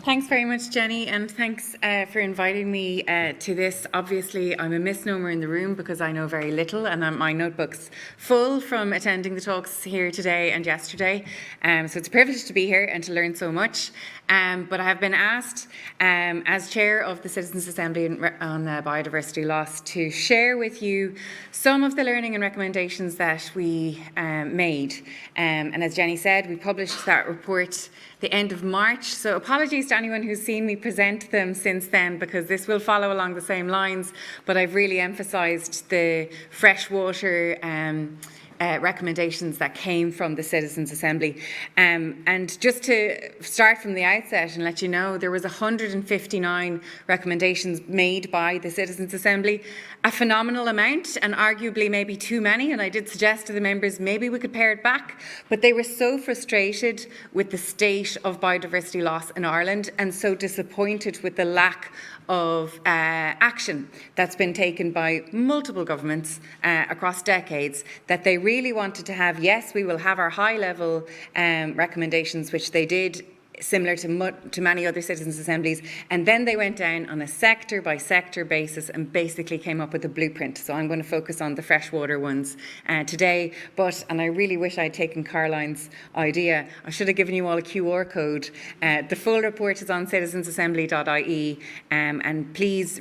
Thanks very much, Jenny, and thanks for inviting me to this. Obviously, I'm a misnomer in the room because I know very little, and my notebook's full from attending the talks here today and yesterday. So it's a privilege to be here and to learn so much. But I have been asked, as chair of the Citizens' Assembly on Biodiversity Loss, to share with you some of the learning and recommendations that we made. And as Jenny said, we published that report the end of March. So apologies to anyone who's seen me present them since then, because this will follow along the same lines, but I've really emphasised the freshwater recommendations that came from the Citizens' Assembly. And just to start from the outset and let you know, there was 159 recommendations made by the Citizens' Assembly, a phenomenal amount, and arguably maybe too many, and I did suggest to the members maybe we could pare it back, but they were so frustrated with the state of biodiversity loss in Ireland and so disappointed with the lack of action that's been taken by multiple governments across decades, that they really wanted to have, yes, we will have our high-level recommendations, which they did, similar to many other citizens' assemblies, and then they went down on a sector-by-sector basis and basically came up with a blueprint. So I'm going to focus on the freshwater ones today, and I really wish I'd taken Caroline's idea. I should have given you all a QR code. The full report is on citizensassembly.ie, and please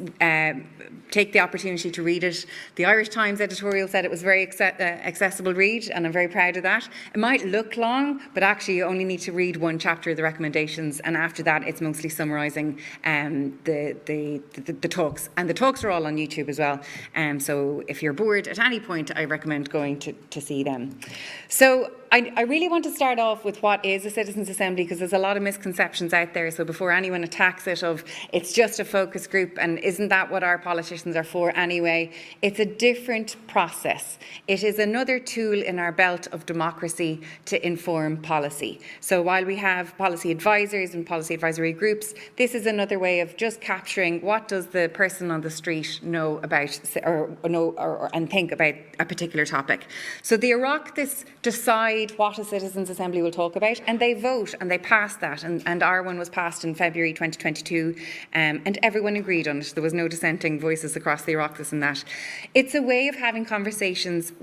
take the opportunity to read it. The Irish Times editorial said it was a very accessible read, and I'm very proud of that. It might look long, but actually you only need to read one chapter of the recommendations, and after that it's mostly summarising the talks, and the talks are all on YouTube as well, so if you're bored at any point I recommend going to see them. So I really want to start off with what is a Citizens' Assembly, because there's a lot of misconceptions out there. So before anyone attacks it of it's just a focus group and isn't that what our politicians are for anyway, it's a different process. It is another tool in our belt of democracy to inform policy. So while we have policy advisors and policy advisory groups, this is another way of just capturing what does the person on the street know about and think about a particular topic. So the Oireachtas decide what a Citizens' Assembly will talk about, and they vote and they pass that, and our one was passed in February 2022, and everyone agreed on it. There was no dissenting voices across the Oireachtas in that. It's a way of having conversations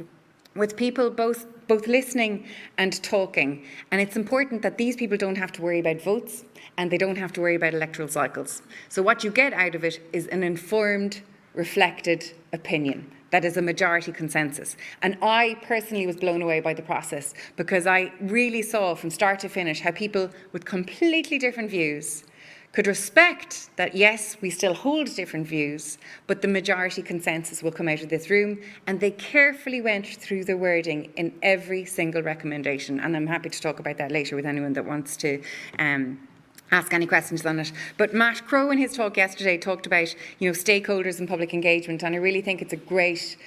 with people both listening and talking, and it's important that these people don't have to worry about votes and they don't have to worry about electoral cycles. So what you get out of it is an informed, reflected opinion that is a majority consensus. And I personally was blown away by the process, because I really saw from start to finish how people with completely different views could respect that, yes, we still hold different views, but the majority consensus will come out of this room, and they carefully went through the wording in every single recommendation. And I'm happy to talk about that later with anyone that wants to ask any questions on it. But Matt Crowe in his talk yesterday talked about, stakeholders and public engagement, and I really think it's a great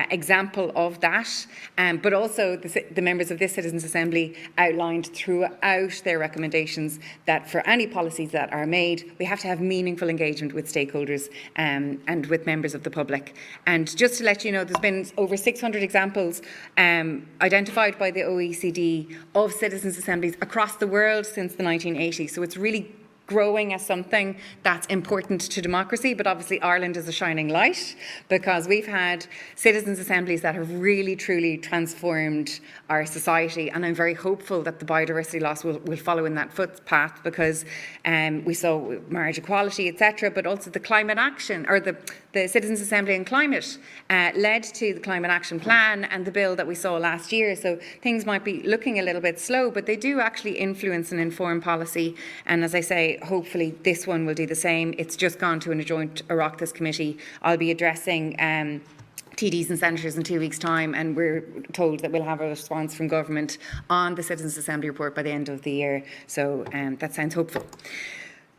example of that, but also the members of this Citizens' Assembly outlined throughout their recommendations that for any policies that are made, we have to have meaningful engagement with stakeholders and with members of the public. And just to let you know, there's been over 600 examples identified by the OECD of Citizens' Assemblies across the world since the 1980s. So it's really growing as something that's important to democracy, but obviously Ireland is a shining light, because we've had citizens' assemblies that have really truly transformed our society, and I'm very hopeful that the biodiversity loss will follow in that footpath, because we saw marriage equality, etc., but also the climate action, or the Citizens' Assembly on Climate led to the Climate Action Plan and the bill that we saw last year. So things might be looking a little bit slow, but they do actually influence and inform policy. And as I say, hopefully this one will do the same. It's just gone to a joint Oireachtas committee. I'll be addressing TDs and senators in 2 weeks' time, and we're told that we'll have a response from government on the Citizens' Assembly report by the end of the year. So that sounds hopeful.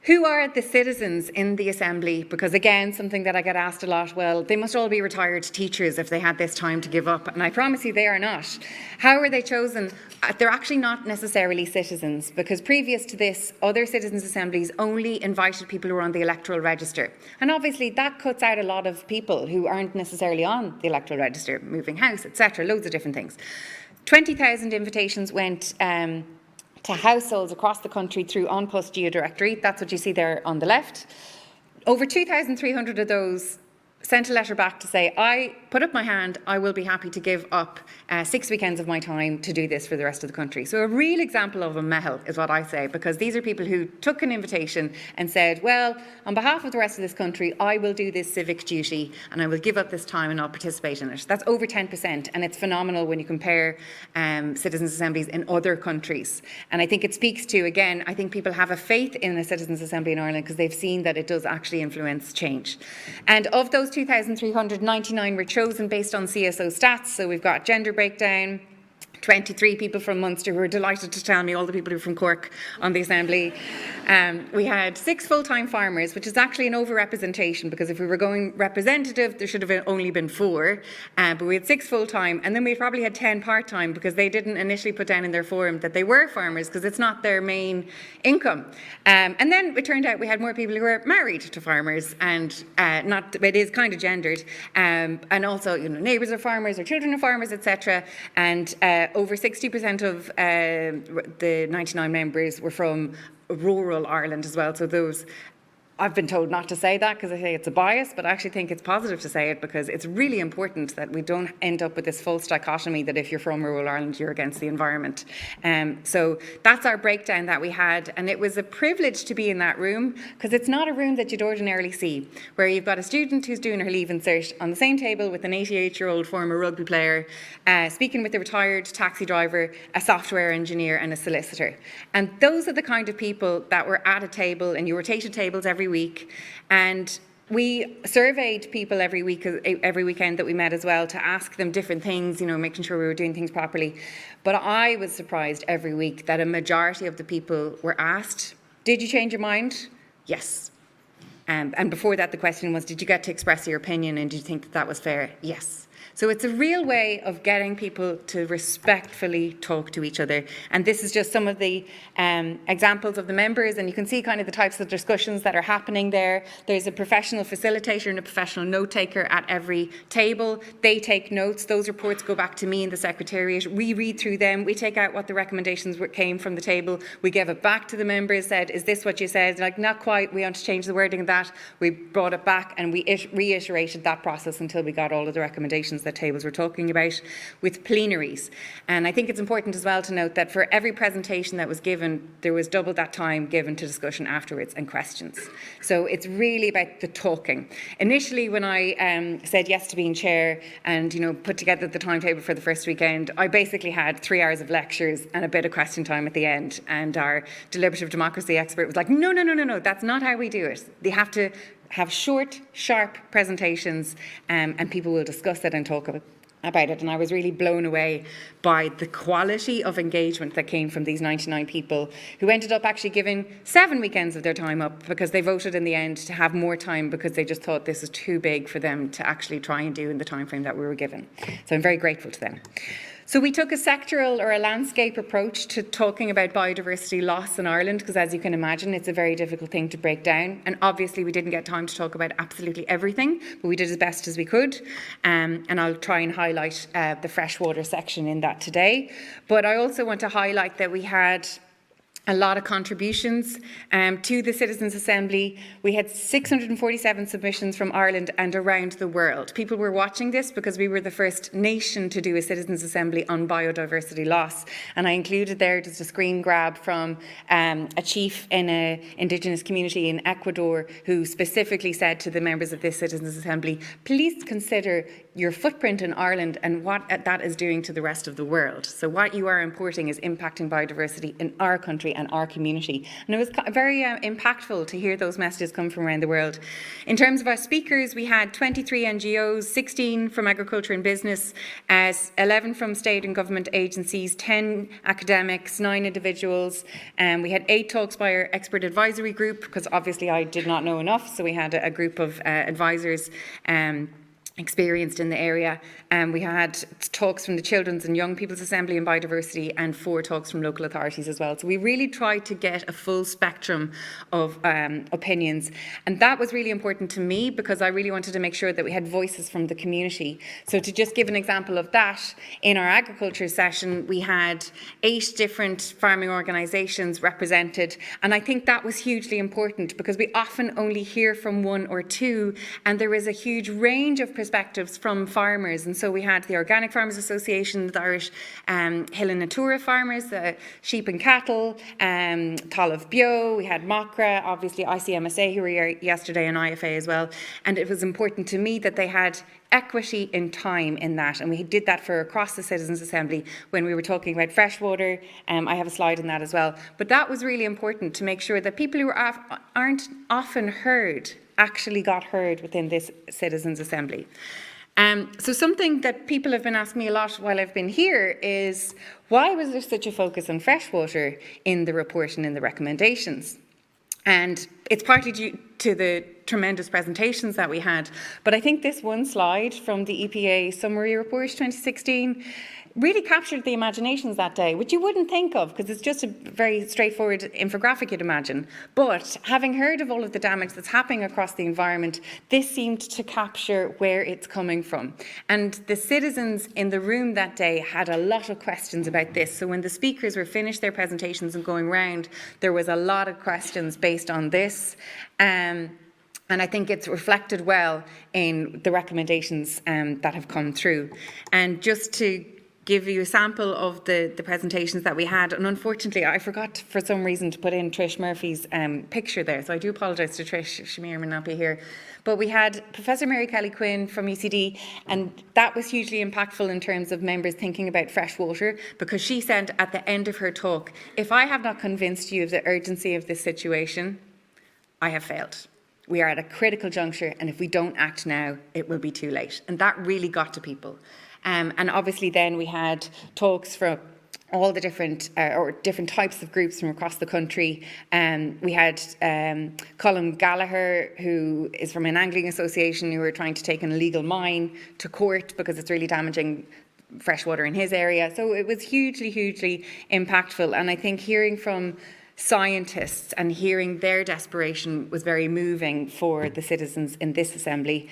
Who are the citizens in the Assembly? Because again, something that I get asked a lot, well, they must all be retired teachers if they had this time to give up. And I promise you they are not. How are they chosen? They're actually not necessarily citizens, because previous to this, other citizens' assemblies only invited people who were on the electoral register. And obviously that cuts out a lot of people who aren't necessarily on the electoral register, moving house, etc., loads of different things. 20,000 invitations went to households across the country through An Post Geodirectory. That's what you see there on the left. Over 2,300 of those sent a letter back to say, I put up my hand, I will be happy to give up 6 weekends of my time to do this for the rest of the country. So a real example of a mehel is what I say, because these are people who took an invitation and said, well, on behalf of the rest of this country, I will do this civic duty and I will give up this time and I'll participate in it. That's over 10%, and it's phenomenal when you compare citizens' assemblies in other countries. And I think it speaks to, again, I think people have a faith in a citizens' assembly in Ireland because they've seen that it does actually influence change. And of those 2,399 were chosen based on CSO stats. So we've got gender breakdown, 23 people from Munster who were delighted to tell me all the people who are from Cork on the Assembly. We had 6 full-time farmers, which is actually an overrepresentation, because if we were going representative, there should have only been 4. But we had 6 full-time, and then we probably had 10 part-time, because they didn't initially put down in their form that they were farmers, because it's not their main income. And then it turned out we had more people who were married to farmers, and it is kind of gendered, and also, you know, neighbours of farmers or children of farmers, etc. And over 60% of the 99 members were from rural Ireland as well. So those, I've been told not to say that because I say it's a bias, but I actually think it's positive to say it because it's really important that we don't end up with this false dichotomy that if you're from rural Ireland, you're against the environment. So that's our breakdown that we had, and it was a privilege to be in that room because it's not a room that you'd ordinarily see, where you've got a student who's doing her Leaving Cert on the same table with an 88-year-old former rugby player, speaking with a retired taxi driver, a software engineer and a solicitor. And those are the kind of people that were at a table, and you rotated tables every week, and we surveyed people every weekend that we met as well to ask them different things, you know, making sure we were doing things properly. But I was surprised every week that a majority of the people were asked, did you change your mind? Yes. And before that, the question was, did you get to express your opinion and did you think that that was fair? Yes. So it's a real way of getting people to respectfully talk to each other. And this is just some of the examples of the members, and you can see kind of the types of discussions that are happening there. There's a professional facilitator and a professional note taker at every table. They take notes. Those reports go back to me in the Secretariat. We read through them. We take out what the recommendations came from the table. We give it back to the members, said, is this what you said? Like, not quite. We want to change the wording of that. We brought it back and we reiterated that process until we got all of the recommendations that tables were talking about with plenaries. And I think it's important as well to note that for every presentation that was given, there was double that time given to discussion afterwards and questions. So it's really about the talking. Initially, when I said yes to being chair and, you know, put together the timetable for the first weekend, I basically had 3 hours of lectures and a bit of question time at the end. And our deliberative democracy expert was like, no, that's not how we do it. They have to have short, sharp presentations, and people will discuss it and talk about it. And I was really blown away by the quality of engagement that came from these 99 people who ended up actually giving 7 weekends of their time up because they voted in the end to have more time because they just thought this is too big for them to actually try and do in the time frame that we were given. So I'm very grateful to them. So we took a sectoral or a landscape approach to talking about biodiversity loss in Ireland because, as you can imagine, it's a very difficult thing to break down. And obviously we didn't get time to talk about absolutely everything, but we did as best as we could. And I'll try and highlight the freshwater section in that today. But I also want to highlight that we had a lot of contributions to the Citizens' Assembly. We had 647 submissions from Ireland and around the world. People were watching this because we were the first nation to do a Citizens' Assembly on biodiversity loss. And I included there just a screen grab from a chief in an Indigenous community in Ecuador who specifically said to the members of this Citizens' Assembly, please consider your footprint in Ireland and what that is doing to the rest of the world. So what you are importing is impacting biodiversity in our country and our community. And it was very impactful to hear those messages come from around the world. In terms of our speakers, we had 23 NGOs, 16 from agriculture and business, 11 from state and government agencies, 10 academics, 9 individuals. We had 8 talks by our expert advisory group, because obviously I did not know enough, so we had a group of advisors experienced in the area. We had talks from the Children's and Young People's Assembly in Biodiversity and 4 talks from local authorities as well. So we really tried to get a full spectrum of opinions. And that was really important to me because I really wanted to make sure that we had voices from the community. So to just give an example of that, in our agriculture session, we had 8 different farming organisations represented. And I think that was hugely important because we often only hear from 1 or 2, and there is a huge range of perspectives from farmers. And so we had the Organic Farmers Association, the Irish Hill and Natura farmers, the sheep and cattle, Talamh Bio, we had MACRA, obviously ICMSA who were here yesterday, and IFA as well. And it was important to me that they had equity in time in that, and we did that for across the Citizens' Assembly when we were talking about freshwater. I have a slide on that as well. But that was really important to make sure that people who aren't often heard actually got heard within this Citizens' Assembly. So something that people have been asking me a lot while I've been here is, why was there such a focus on freshwater in the report and in the recommendations? And it's partly due to the tremendous presentations that we had, but I think this one slide from the EPA Summary Report 2016 really captured the imaginations that day, which you wouldn't think of because it's just a very straightforward infographic you'd imagine. But having heard of all of the damage that's happening across the environment, this seemed to capture where it's coming from. And the citizens in the room that day had a lot of questions about this. So when the speakers were finished their presentations and going round, there was a lot of questions based on this. And I think it's reflected well in the recommendations that have come through. And just to give you a sample of the presentations that we had, and unfortunately I forgot for some reason to put in Trish Murphy's picture there, so I do apologise to Trish, she may or may not be here. But we had Professor Mary Kelly Quinn from UCD, and that was hugely impactful in terms of members thinking about fresh water, because she said at the end of her talk, if I have not convinced you of the urgency of this situation, I have failed. We are at a critical juncture, and if we don't act now, it will be too late. And that really got to people. And obviously then we had talks from all the different types of groups from across the country. We had Colin Gallagher, who is from an angling association, who were trying to take an illegal mine to court because it's really damaging freshwater in his area. So it was hugely, hugely impactful. And I think hearing from scientists and hearing their desperation was very moving for the citizens in this assembly,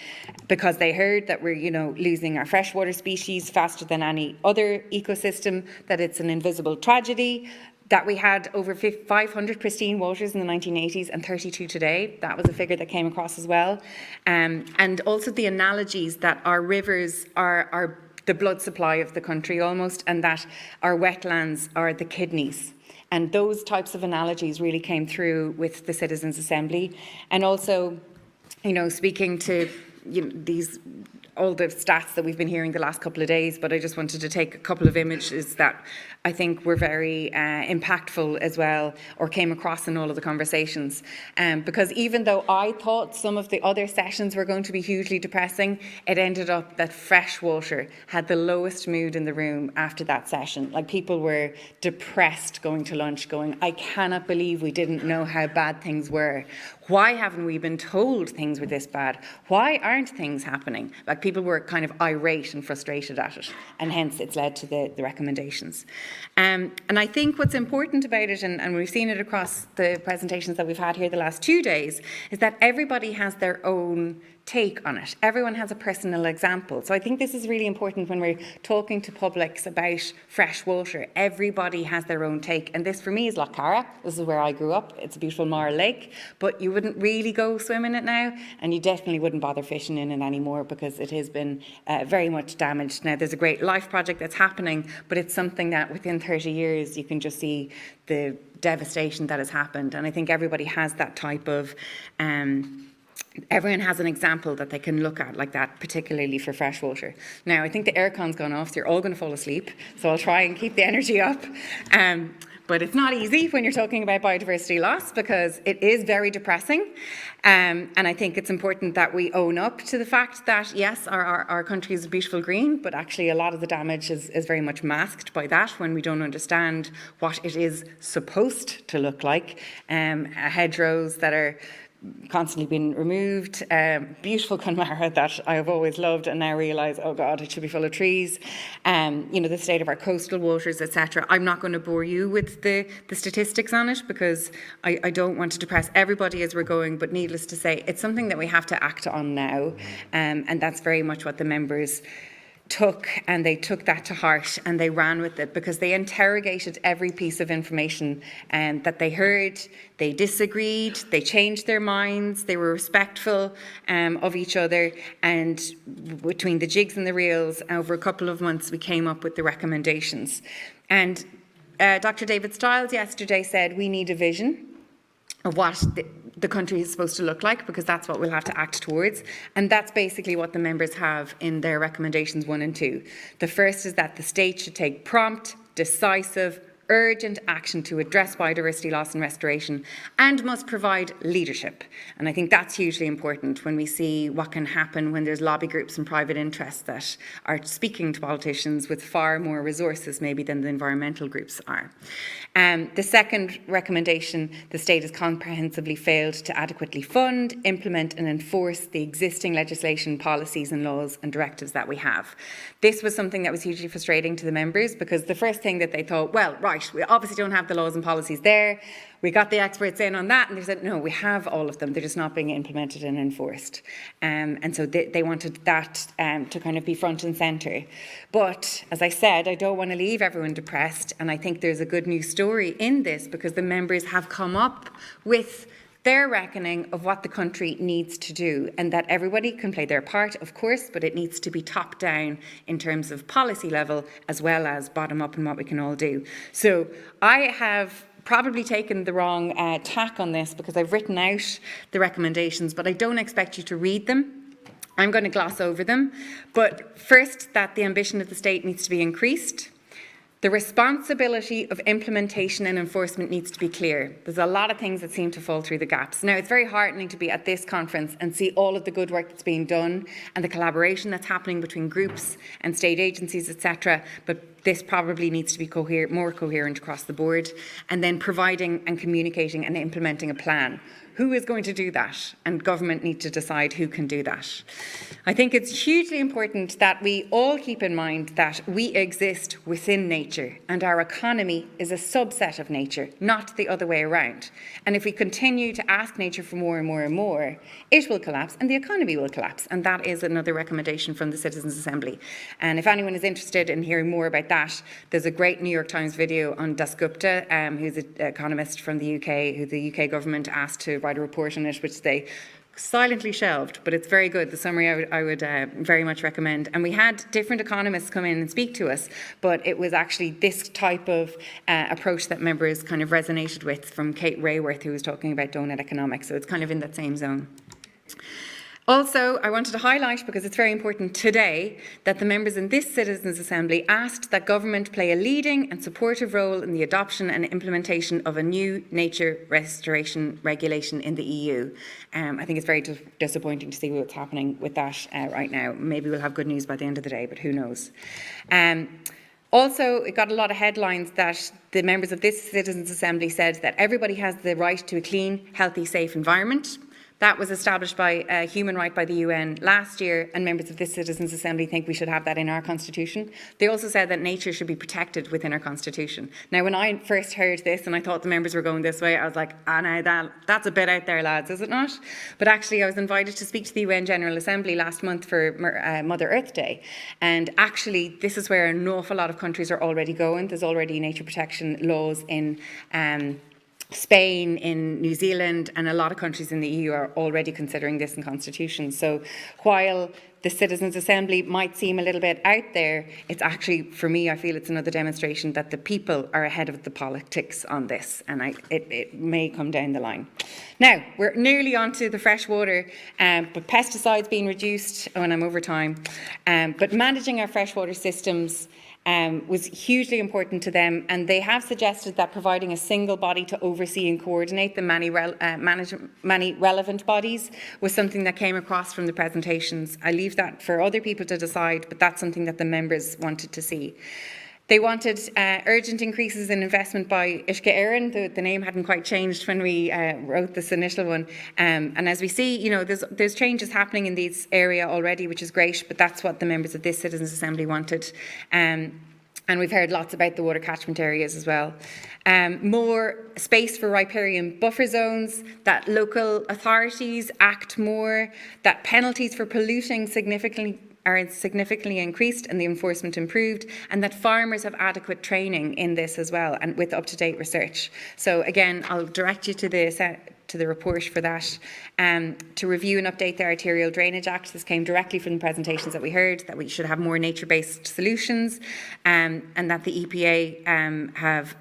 because they heard that we're, losing our freshwater species faster than any other ecosystem, that it's an invisible tragedy, that we had over 500 pristine waters in the 1980s and 32 today. That was a figure that came across as well. And also the analogies that our rivers are the blood supply of the country almost, and that our wetlands are the kidneys. And those types of analogies really came through with the Citizens' Assembly. And also, speaking to all the stats that we've been hearing the last couple of days, but I just wanted to take a couple of images that I think were very impactful as well, or came across in all of the conversations. Because even though I thought some of the other sessions were going to be hugely depressing, it ended up that freshwater had the lowest mood in the room after that session. Like, people were depressed going to lunch, going, I cannot believe we didn't know how bad things were. Why haven't we been told things were this bad? Why aren't things happening? Like, people were kind of irate and frustrated at it, and hence it's led to the recommendations. And I think what's important about it, and we've seen it across the presentations that we've had here the last 2 days, is that everybody has their own take on it. Everyone has a personal example. So I think this is really important when we're talking to publics about fresh water. Everybody has their own take. And this for me is Lough Carra. This is where I grew up. It's a beautiful marl lake, but you wouldn't really go swim in it now, and you definitely wouldn't bother fishing in it anymore because it has been very much damaged. Now, there's a great life project that's happening, but it's something that within 30 years you can just see the devastation that has happened. And I think everybody has that type of everyone has an example that they can look at like that, particularly for freshwater. Now, I think the aircon's gone off, so you're all going to fall asleep, so I'll try and keep the energy up. But it's not easy when you're talking about biodiversity loss, because it is very depressing. And I think it's important that we own up to the fact that, yes, our country is a beautiful green, but actually a lot of the damage is very much masked by that when we don't understand what it is supposed to look like. Hedgerows that are constantly been removed. Beautiful Connemara that I have always loved, and now realise, oh God, it should be full of trees. The state of our coastal waters, etc. I'm not going to bore you with the statistics on it, because I don't want to depress everybody as we're going, but needless to say, it's something that we have to act on now, and that's very much what the members took, and they took that to heart and they ran with it, because they interrogated every piece of information that they heard. They disagreed, they changed their minds, they were respectful of each other, and between the jigs and the reels, over a couple of months we came up with the recommendations. And Dr. David Stiles yesterday said we need a vision of what the country is supposed to look like, because that's what we'll have to act towards. And that's basically what the members have in their recommendations 1 and 2. The first is that the state should take prompt, decisive, urgent action to address biodiversity loss and restoration, and must provide leadership. And I think that's hugely important when we see what can happen when there's lobby groups and private interests that are speaking to politicians with far more resources maybe than the environmental groups are. The second recommendation, the state has comprehensively failed to adequately fund, implement and enforce the existing legislation, policies and laws and directives that we have. This was something that was hugely frustrating to the members, because the first thing that they thought, well, right, we obviously don't have the laws and policies there. We got the experts in on that, and they said, no, we have all of them. They're just not being implemented and enforced. And so they wanted that to kind of be front and centre. But as I said, I don't want to leave everyone depressed. And I think there's a good news story in this, because the members have come up with their reckoning of what the country needs to do, and that everybody can play their part, of course, but it needs to be top down in terms of policy level as well as bottom up in what we can all do. So I have probably taken the wrong tack on this, because I've written out the recommendations, but I don't expect you to read them. I'm going to gloss over them. But first, that the ambition of the state needs to be increased. The responsibility of implementation and enforcement needs to be clear. There's a lot of things that seem to fall through the gaps. Now, it's very heartening to be at this conference and see all of the good work that's being done and the collaboration that's happening between groups and state agencies, etc. But this probably needs to be more coherent across the board. And then providing and communicating and implementing a plan. Who is going to do that? And government need to decide who can do that. I think it's hugely important that we all keep in mind that we exist within nature, and our economy is a subset of nature, not the other way around. And if we continue to ask nature for more and more and more, it will collapse and the economy will collapse. And that is another recommendation from the Citizens' Assembly. And if anyone is interested in hearing more about that, there's a great New York Times video on Das Gupta, who's an economist from the UK, who the UK government asked to write a report on it, which they silently shelved, but it's very good. The summary I would very much recommend. And we had different economists come in and speak to us, but it was actually this type of approach that members kind of resonated with, from Kate Rayworth, who was talking about donut economics. So it's kind of in that same zone. Also, I wanted to highlight, because it's very important today, that the members in this Citizens' Assembly asked that government play a leading and supportive role in the adoption and implementation of a new nature restoration regulation in the EU. I think it's very disappointing to see what's happening with that right now. Maybe we'll have good news by the end of the day, but who knows. Also, it got a lot of headlines that the members of this Citizens' Assembly said that everybody has the right to a clean, healthy, safe environment. That was established by a human right by the UN last year, and members of this Citizens' Assembly think we should have that in our constitution. They also said that nature should be protected within our constitution. Now, when I first heard this and I thought the members were going this way, I was like, no, that's a bit out there, lads, is it not? But actually, I was invited to speak to the UN General Assembly last month for Mother Earth Day. And actually, this is where an awful lot of countries are already going. There's already nature protection laws in Spain, in New Zealand, and a lot of countries in the EU are already considering this in constitutions. So while the Citizens' Assembly might seem a little bit out there, it's actually, for me, I feel it's another demonstration that the people are ahead of the politics on this, and it may come down the line. Now, we're nearly on to the freshwater, but pesticides being reduced when I'm over time, but managing our freshwater systems was hugely important to them, and they have suggested that providing a single body to oversee and coordinate the many relevant bodies was something that came across from the presentations. I leave that for other people to decide, but that's something that the members wanted to see. They wanted urgent increases in investment by Uisce Éireann. The name hadn't quite changed when we wrote this initial one. And as we see, you know, there's changes happening in this area already, which is great, but that's what the members of this Citizens' Assembly wanted. And we've heard lots about the water catchment areas as well. More space for riparian buffer zones, that local authorities act more, that penalties for polluting are significantly increased and the enforcement improved, and that farmers have adequate training in this as well and with up-to-date research. So again, I'll direct you to the report for that. To review and update the Arterial Drainage Act. This came directly from the presentations that we heard, that we should have more nature-based solutions, and that the EPA have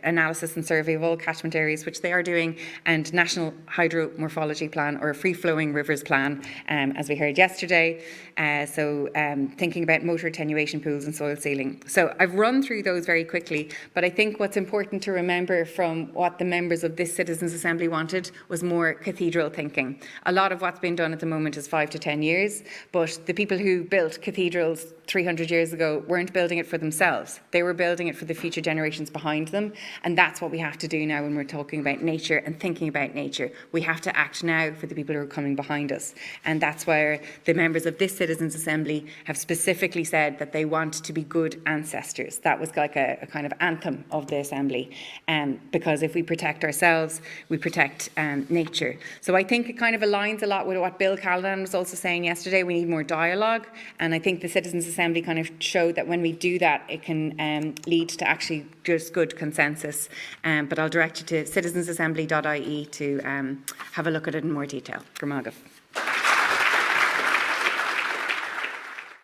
analysis and survey of all catchment areas, which they are doing, and National Hydromorphology Plan, or a Free-Flowing Rivers Plan, as we heard yesterday. Thinking about motor attenuation pools and soil sealing. So I've run through those very quickly, but I think what's important to remember from what the members of this Citizens' Assembly wanted was more cathedral thinking. A lot of what's been done at the moment is 5 to 10 years, but the people who built cathedrals 300 years ago weren't building it for themselves. They were building it for the future generations behind them, and that's what we have to do now when we're talking about nature and thinking about nature. We have to act now for the people who are coming behind us, and that's where the members of this Citizens' Assembly have specifically said that they want to be good ancestors. That was like a kind of anthem of the Assembly, because if we protect ourselves, we protect nature. So I think it kind of aligns a lot with what Bill Callanan was also saying yesterday. We need more dialogue, and I think the Citizens' Assembly kind of showed that when we do that, it can lead to actually just good consensus. But I'll direct you to citizensassembly.ie to have a look at it in more detail. Gormagh.